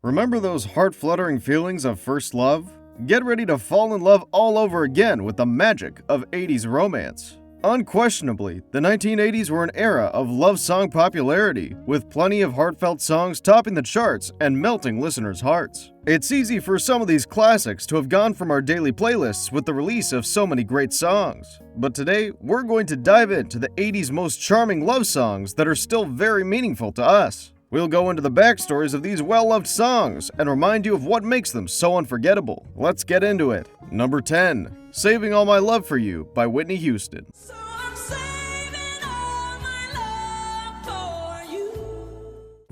Remember those heart-fluttering feelings of first love? Get ready to fall in love all over again with the magic of 80s romance. Unquestionably, the 1980s were an era of love song popularity, with plenty of heartfelt songs topping the charts and melting listeners' hearts. It's easy for some of these classics to have gone from our daily playlists with the release of so many great songs. But today, we're going to dive into the 80s most charming love songs that are still very meaningful to us. We'll go into the backstories of these well-loved songs and remind you of what makes them so unforgettable. Let's get into it. Number 10. Saving All My Love For You by Whitney Houston.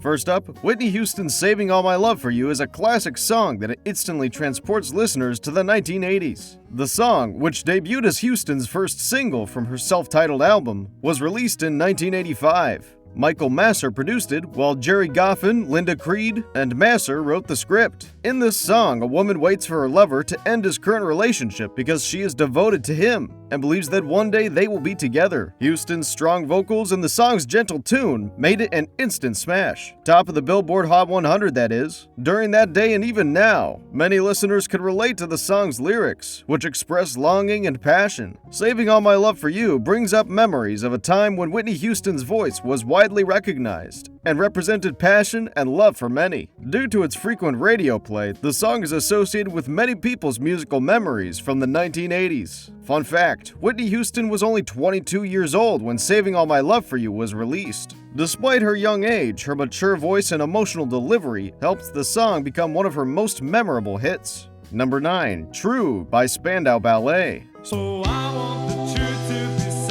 First up, Whitney Houston's Saving All My Love For You is a classic song that instantly transports listeners to the 1980s. The song, which debuted as Houston's first single from her self-titled album, was released in 1985. Michael Masser produced it, while Jerry Goffin, Linda Creed, and Masser wrote the script. In this song, a woman waits for her lover to end his current relationship because she is devoted to him and believes that one day they will be together. Houston's strong vocals and the song's gentle tune made it an instant smash. Top of the Billboard Hot 100, that is. During that day and even now, many listeners could relate to the song's lyrics, which express longing and passion. Saving All My Love For You brings up memories of a time when Whitney Houston's voice was widely recognized and represented passion and love for many. Due to its frequent radio play, the song is associated with many people's musical memories from the 1980s. Fun fact, Whitney Houston was only 22 years old when Saving All My Love For You was released. Despite her young age, her mature voice and emotional delivery helped the song become one of her most memorable hits. Number 9. True by Spandau Ballet. So I want the truth to be said.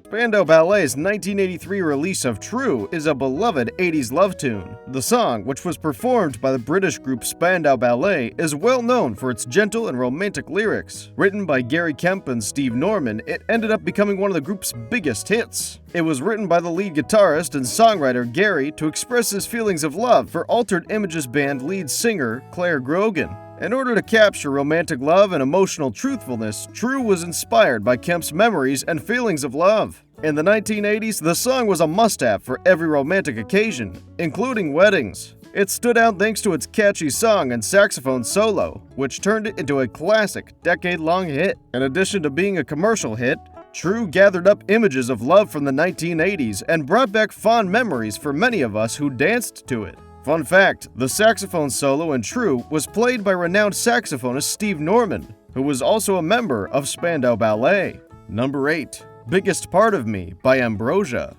Spandau Ballet's 1983 release of True is a beloved 80s love tune. The song, which was performed by the British group Spandau Ballet, is well known for its gentle and romantic lyrics. Written by Gary Kemp and Steve Norman, it ended up becoming one of the group's biggest hits. It was written by the lead guitarist and songwriter Gary to express his feelings of love for Altered Images band lead singer Claire Grogan. In order to capture romantic love and emotional truthfulness, True was inspired by Kemp's memories and feelings of love. In the 1980s, the song was a must-have for every romantic occasion, including weddings. It stood out thanks to its catchy song and saxophone solo, which turned it into a classic, decade-long hit. In addition to being a commercial hit, True gathered up images of love from the 1980s and brought back fond memories for many of us who danced to it. Fun fact, the saxophone solo in True was played by renowned saxophonist Steve Norman, who was also a member of Spandau Ballet. Number 8. Biggest Part of Me by Ambrosia.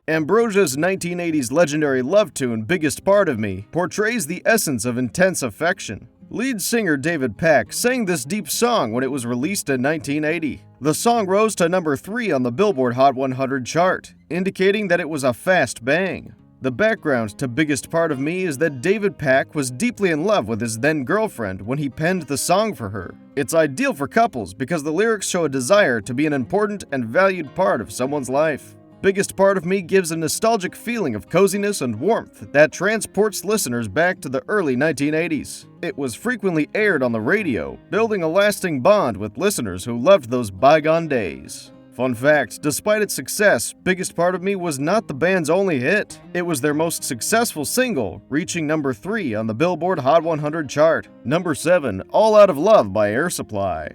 Ambrosia's 1980s legendary love tune, Biggest Part of Me, portrays the essence of intense affection. Lead singer David Pack sang this deep song when it was released in 1980. The song rose to number 3 on the Billboard Hot 100 chart, indicating that it was a fast bang. The background to Biggest Part of Me is that David Pack was deeply in love with his then-girlfriend when he penned the song for her. It's ideal for couples because the lyrics show a desire to be an important and valued part of someone's life. Biggest Part of Me gives a nostalgic feeling of coziness and warmth that transports listeners back to the early 1980s. It was frequently aired on the radio, building a lasting bond with listeners who loved those bygone days. Fun fact, despite its success, Biggest Part of Me was not the band's only hit. It was their most successful single, reaching number 3 on the Billboard Hot 100 chart. Number 7, All Out of Love by Air Supply.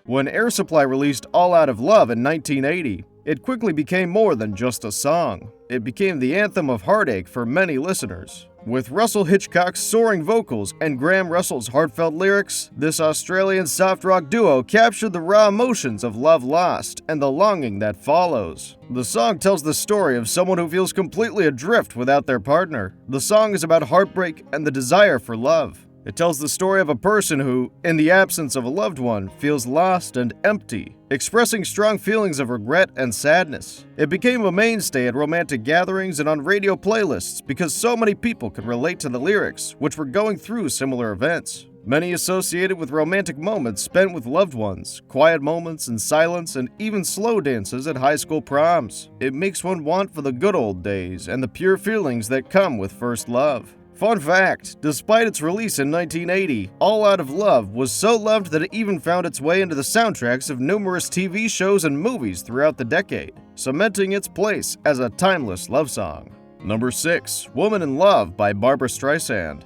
When Air Supply released All Out of Love in 1980, it quickly became more than just a song. It became the anthem of heartache for many listeners. With Russell Hitchcock's soaring vocals and Graham Russell's heartfelt lyrics, this Australian soft rock duo captured the raw emotions of love lost and the longing that follows. The song tells the story of someone who feels completely adrift without their partner. The song is about heartbreak and the desire for love. It tells the story of a person who, in the absence of a loved one, feels lost and empty, expressing strong feelings of regret and sadness. It became a mainstay at romantic gatherings and on radio playlists because so many people could relate to the lyrics, which were going through similar events. Many associated with romantic moments spent with loved ones, quiet moments in silence, and even slow dances at high school proms. It makes one want for the good old days and the pure feelings that come with first love. Fun fact, despite its release in 1980, All Out of Love was so loved that it even found its way into the soundtracks of numerous TV shows and movies throughout the decade, cementing its place as a timeless love song. Number 6, Woman in Love by Barbra Streisand.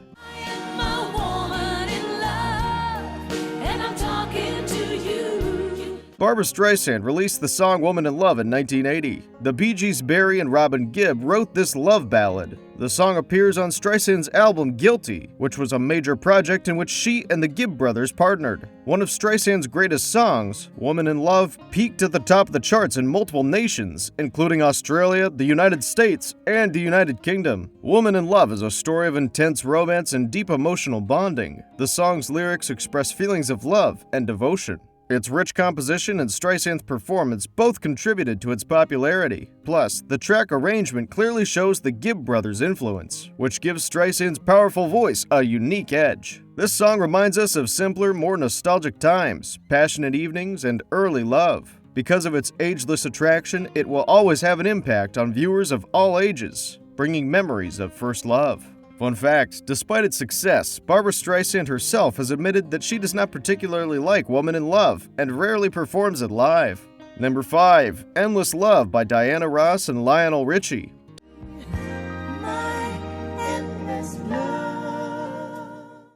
Barbra Streisand released the song Woman in Love in 1980. The Bee Gees' Barry and Robin Gibb wrote this love ballad. The song appears on Streisand's album Guilty, which was a major project in which she and the Gibb brothers partnered. One of Streisand's greatest songs, Woman in Love, peaked at the top of the charts in multiple nations, including Australia, the United States, and the United Kingdom. Woman in Love is a story of intense romance and deep emotional bonding. The song's lyrics express feelings of love and devotion. Its rich composition and Streisand's performance both contributed to its popularity. Plus, the track arrangement clearly shows the Gibb brothers' influence, which gives Streisand's powerful voice a unique edge. This song reminds us of simpler, more nostalgic times, passionate evenings, and early love. Because of its ageless attraction, it will always have an impact on viewers of all ages, bringing memories of first love. Fun fact, despite its success, Barbra Streisand herself has admitted that she does not particularly like Woman in Love and rarely performs it live. Number 5, Endless Love by Diana Ross and Lionel Richie.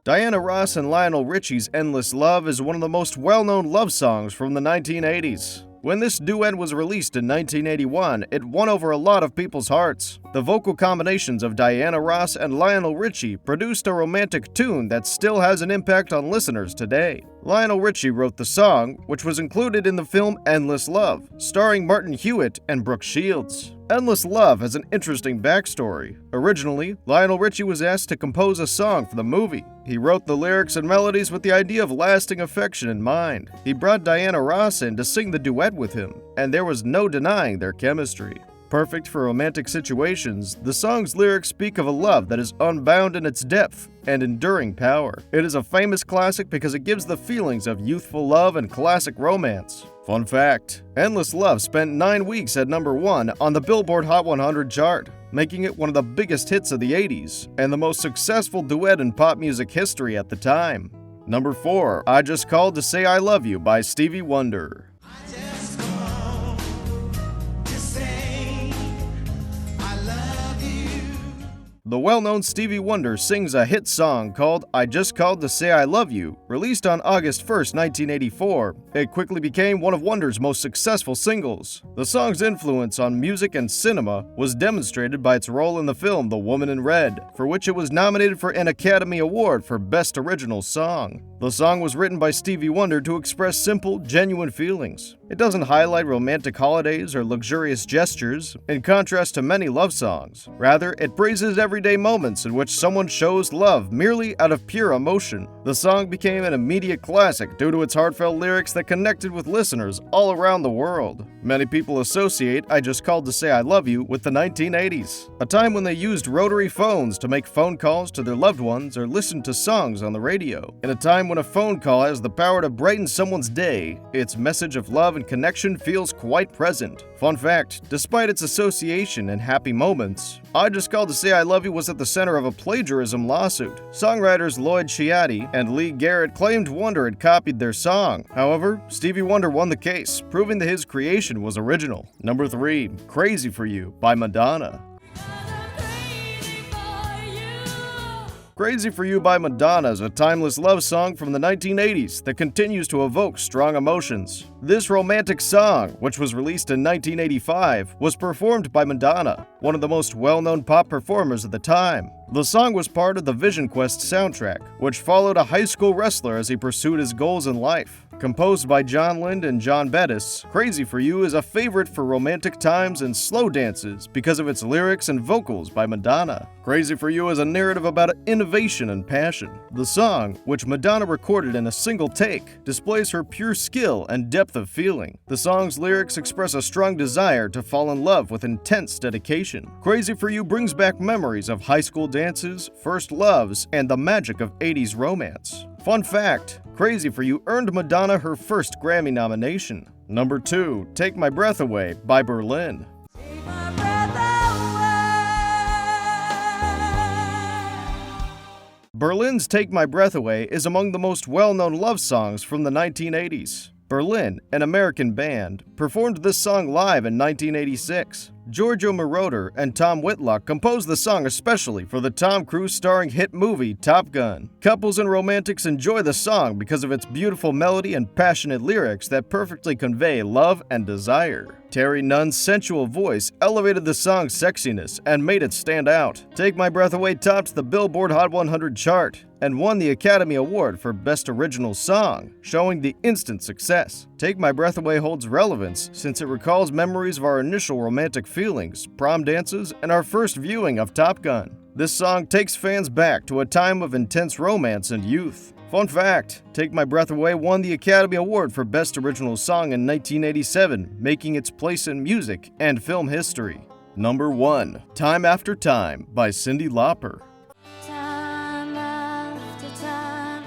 Diana Ross and Lionel Richie's Endless Love is one of the most well-known love songs from the 1980s. When this duet was released in 1981, it won over a lot of people's hearts. The vocal combinations of Diana Ross and Lionel Richie produced a romantic tune that still has an impact on listeners today. Lionel Richie wrote the song, which was included in the film Endless Love, starring Martin Hewitt and Brooke Shields. Endless Love has an interesting backstory. Originally, Lionel Richie was asked to compose a song for the movie. He wrote the lyrics and melodies with the idea of lasting affection in mind. He brought Diana Ross in to sing the duet with him, and there was no denying their chemistry. Perfect for romantic situations, the song's lyrics speak of a love that is unbound in its depth and enduring power. It is a famous classic because it gives the feelings of youthful love and classic romance. Fun fact, Endless Love spent 9 weeks at number 1 on the Billboard Hot 100 chart, making it one of the biggest hits of the 80s and the most successful duet in pop music history at the time. Number 4, I Just Called to Say I Love You by Stevie Wonder. The well-known Stevie Wonder sings a hit song called I Just Called to Say I Love You, released on August 1, 1984. It quickly became one of Wonder's most successful singles. The song's influence on music and cinema was demonstrated by its role in the film The Woman in Red, for which it was nominated for an Academy Award for Best Original Song. The song was written by Stevie Wonder to express simple, genuine feelings. It doesn't highlight romantic holidays or luxurious gestures, in contrast to many love songs. Rather, it praises everyday moments in which someone shows love merely out of pure emotion. The song became an immediate classic due to its heartfelt lyrics that connected with listeners all around the world. Many people associate I Just Called to Say I Love You with the 1980s, a time when they used rotary phones to make phone calls to their loved ones or listen to songs on the radio. In a time when a phone call has the power to brighten someone's day, its message of love and connection feels quite present. Fun fact, despite its association and happy moments, I Just Called to Say I Love You was at the center of a plagiarism lawsuit. Songwriters Lloyd Chiatti and Lee Garrett claimed Wonder had copied their song. However, Stevie Wonder won the case, proving that his creation was original. Number 3, Crazy for You by Madonna. Crazy for You by Madonna is a timeless love song from the 1980s that continues to evoke strong emotions. This romantic song, which was released in 1985, was performed by Madonna, one of the most well-known pop performers of the time. The song was part of the Vision Quest soundtrack, which followed a high school wrestler as he pursued his goals in life. Composed by John Lind and John Bettis, Crazy for You is a favorite for romantic times and slow dances because of its lyrics and vocals by Madonna. Crazy for You is a narrative about innovation and passion. The song, which Madonna recorded in a single take, displays her pure skill and depth of feeling. The song's lyrics express a strong desire to fall in love with intense dedication. Crazy for You brings back memories of high school dances, first loves, and the magic of 80s romance. Fun fact, Crazy for You earned Madonna her first Grammy nomination. Number 2, Take My Breath Away by Berlin. Berlin's Take My Breath Away is among the most well-known love songs from the 1980s. Berlin, an American band, performed this song live in 1986. Giorgio Moroder and Tom Whitlock composed the song especially for the Tom Cruise starring hit movie Top Gun. Couples and romantics enjoy the song because of its beautiful melody and passionate lyrics that perfectly convey love and desire. Terry Nunn's sensual voice elevated the song's sexiness and made it stand out. Take My Breath Away topped the Billboard Hot 100 chart and won the Academy Award for Best Original Song, showing the instant success. Take My Breath Away holds relevance since it recalls memories of our initial romantic feelings, prom dances, and our first viewing of Top Gun. This song takes fans back to a time of intense romance and youth. Fun fact, Take My Breath Away won the Academy Award for Best Original Song in 1987, making its place in music and film history. Number 1. Time After Time by Cyndi Lauper. Time after time.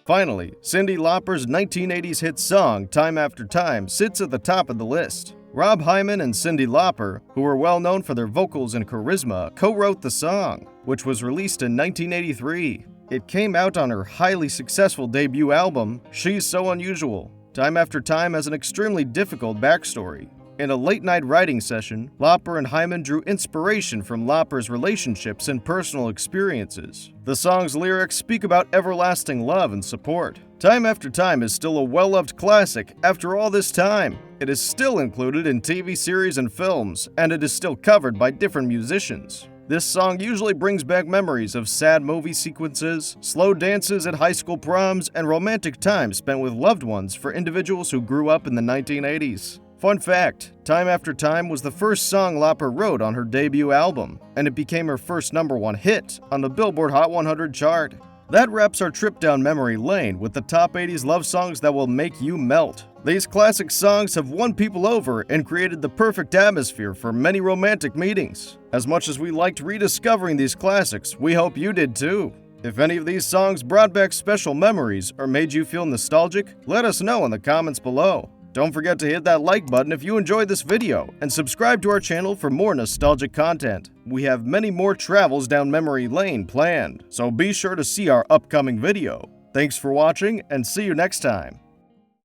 Finally, Cyndi Lauper's 1980s hit song Time After Time sits at the top of the list. Rob Hyman and Cyndi Lauper, who were well known for their vocals and charisma, co-wrote the song, which was released in 1983. It came out on her highly successful debut album, She's So Unusual. Time After Time has an extremely difficult backstory. In a late-night writing session, Lauper and Hyman drew inspiration from Lauper's relationships and personal experiences. The song's lyrics speak about everlasting love and support. Time After Time is still a well-loved classic after all this time. It is still included in TV series and films, and it is still covered by different musicians. This song usually brings back memories of sad movie sequences, slow dances at high school proms, and romantic times spent with loved ones for individuals who grew up in the 1980s. Fun fact, Time After Time was the first song Lauper wrote on her debut album, and it became her first #1 hit on the Billboard Hot 100 chart. That wraps our trip down memory lane with the top 80s love songs that will make you melt. These classic songs have won people over and created the perfect atmosphere for many romantic meetings. As much as we liked rediscovering these classics, we hope you did too. If any of these songs brought back special memories or made you feel nostalgic, let us know in the comments below. Don't forget to hit that like button if you enjoyed this video, and subscribe to our channel for more nostalgic content. We have many more travels down memory lane planned, so be sure to see our upcoming video. Thanks for watching, and see you next time.